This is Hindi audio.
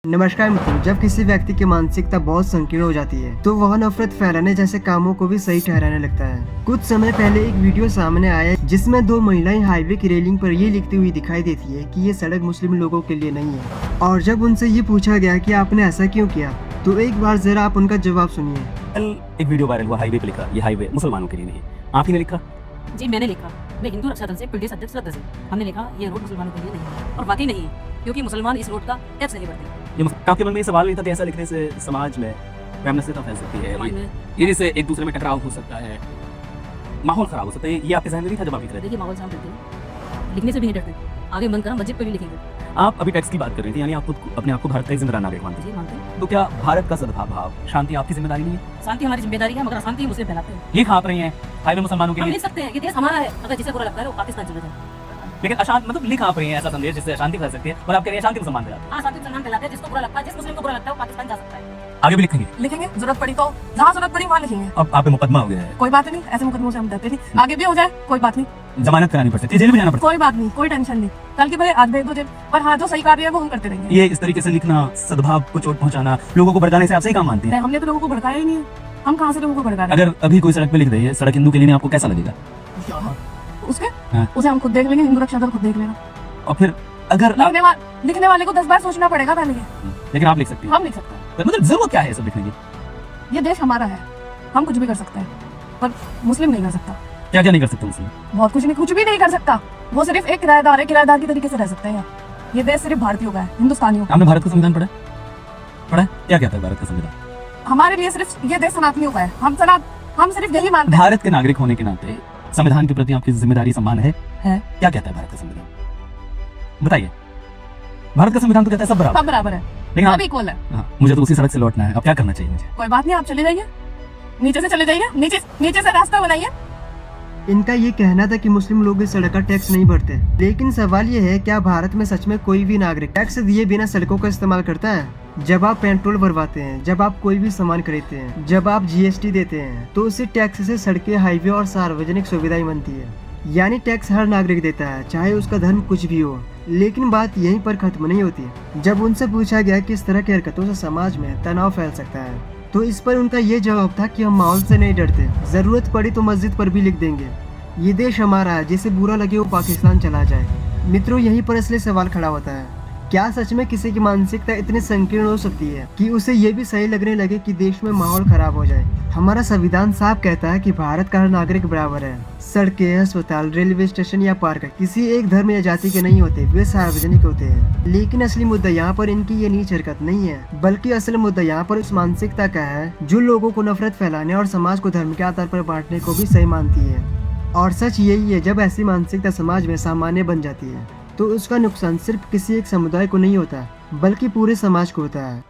नमस्कार मित्रों, जब किसी व्यक्ति की मानसिकता बहुत संकीर्ण हो जाती है तो वह नफरत फैलाने जैसे कामों को भी सही ठहराने लगता है। कुछ समय पहले एक वीडियो सामने आया जिसमें दो महिलाएं हाईवे की रेलिंग पर ये लिखती हुई दिखाई देती है कि ये सड़क मुस्लिम लोगों के लिए नहीं है। और जब उनसे ये पूछा गया कि आपने ऐसा क्यों किया, तो एक बार जरा आप उनका जवाब सुनिए। कल एक वीडियो वायरल हुआ, हाईवे पे लिखा ये हाईवे मुसलमानों के लिए नहीं है। आप ही ने लिखा? जी मैंने लिखा। मैं हिंदू रक्षा दल से प्रदेश अध्यक्ष रद्द से हमने लिखा ये रोड मुसलमानों के लिए नहीं है, और वाकई नहीं है, क्योंकि मुसलमान इस रोड का टैक्स नहीं भरते। आपके मन में ये सवाल नहीं था कि ऐसा लिखने से समाज में वैमनस्यता फैल सकती है, ये से एक दूसरे में टकराव हो सकता है, माहौल खराब हो सकता है? ये आपके ज़हन में नहीं था जब आप लिख रहे थे? देखिए, माहौल से हम डरते हैं, लिखने से भी नहीं डरते। आगे मन करा मस्जिद पे भी लिखेंगे। आप अभी टैक्स की बात कर रही थी, यानी आप अपने आप को भारत का एक जिम्मेदार नागरिक मानते जी मानते हैं। हैं। तो क्या भारत का सद्भाव, शांति आपकी जिम्मेदारी नहीं है? शांति हमारी जिम्मेदारी है, मगर अशांति मुझे फैलाते हैं। लिख आप रही हैं हाईवे मुसलमानों के हम लिए, लिख सकते हैं, ये देश हमारा है, अगर जिसे बुरा लगता है वो पाकिस्तान चला जाए। लेकिन अशांत मतलब लिख आप रही हैं ऐसा संदेश जिससे अशांति फैल सकती है, और आप कह रही हैं शांति मुसलमान फैलाते हैं। हाँ, शांति मुसलमान फैलाते हैं, जिसको बुरा लगता है, जिस मुस्लिम को बुरा लगता है वो पाकिस्तान जा सकता है। आगे भी लिखेंगे? लिखेंगे, जरूरत पड़ी तो जहाँ जरूरत पड़ी वहाँ लिखेंगे। अब आप पे मुकदमा हो गया है, कोई बात नहीं, ऐसे मुकदमों से हम डरते नहीं। आगे भी हो जाए कोई बात नहीं, जमानत करानी पड़ सकती है, जेल में जाना पड़ता कोई बात नहीं, कोई टेंशन नहीं। कल की भले आज भेज दो जेल, पर हाँ जो सही कार्य है वो हम करते रहेंगे। है। ये इस तरीके से लिखना, सदभाव को चोट पहुंचाना, लोगों को भड़काने से आप सही काम मानते हैं? हमने तो लोगों को भड़काया ही नहीं है, हम कहाँ से लोगों को भड़का रहे अगर अभी कोई सड़क पे लिख रही है सड़क हिंदू के लिए नहीं, आपको कैसा लगेगा? हैं? उसके हाँ। उसे हम खुद देख लेंगे, हिंदू रक्षा दल खुद देख लेगा। और फिर अगर लिखने वाले को 10 बार सोचना पड़ेगा पहले। लेकिन आप लिख सकते हैं, हम लिख सकते हैं, मतलब जरूरत क्या है ये सब लिखने की? ये देश हमारा है, हम कुछ भी कर सकते हैं, पर मुस्लिम नहीं कर सकता। क्या क्या नहीं कर सकते उसमें? बहुत कुछ नहीं, कुछ भी नहीं कर सकता। वो सिर्फ एक किराएदार है, किराएदार की तरीके से रह सकते हैं। ये देश सिर्फ भारतीयों का है, हिंदुस्तानियों का। आपने भारत का संविधान पढ़ा है? क्या कहता है भारत का संविधान? हमारे लिए सिर्फ ये देश सनातनियों का है, हम सिर्फ यही मानते हैं। भारत के नागरिक होने के नाते संविधान के प्रति आपकी जिम्मेदारी सम्मान है? क्या कहता है भारत का संविधान, बताइए? भारत का संविधान तो कहता है सब बराबर, सब बराबर है, लेकिन सब इक्वल है। हाँ, मुझे तो उसी सड़क से लौटना है। अब क्या करना चाहिए मुझे? कोई बात नहीं, आप चले जाइए, नीचे से चले जाइए, नीचे से रास्ता बनाइए। इनका ये कहना था कि मुस्लिम लोग इस सड़क का टैक्स नहीं भरते, लेकिन सवाल ये है क्या भारत में सच में कोई भी नागरिक टैक्स दिए बिना सड़कों का इस्तेमाल करता है? जब आप पेट्रोल भरवाते हैं, जब आप कोई भी सामान खरीदते हैं, जब आप जीएसटी देते हैं, तो उसी टैक्स से सड़कें, हाईवे और सार्वजनिक सुविधाएं बनती है। यानी टैक्स हर नागरिक देता है, चाहे उसका धर्म कुछ भी हो। लेकिन बात यहीं पर खत्म नहीं होती। जब उनसे पूछा गया कि इस तरह की हरकतों से समाज में तनाव फैल सकता है, तो इस पर उनका ये जवाब था कि हम माहौल से नहीं डरते, जरूरत पड़ी तो मस्जिद पर भी लिख देंगे। ये देश हमारा है, जिसे बुरा लगे वो पाकिस्तान चला जाए। मित्रों, यहीं पर असली सवाल खड़ा होता है, क्या सच में किसी की मानसिकता इतनी संकीर्ण हो सकती है कि उसे ये भी सही लगने लगे कि देश में माहौल खराब हो जाए? हमारा संविधान साफ कहता है कि भारत का हर नागरिक बराबर है। सड़कें, अस्पताल, रेलवे स्टेशन या पार्क किसी एक धर्म या जाति के नहीं होते, वे सार्वजनिक होते हैं। लेकिन असली मुद्दा यहाँ पर इनकी ये नीच हरकत नहीं है, बल्कि असल मुद्दा यहाँ पर उस मानसिकता का है जो लोगों को नफरत फैलाने और समाज को धर्म के आधार पर बांटने को भी सही मानती है। और सच यही है, जब ऐसी मानसिकता समाज में सामान्य बन जाती है तो उसका नुकसान सिर्फ किसी एक समुदाय को नहीं होता, बल्कि पूरे समाज को होता है।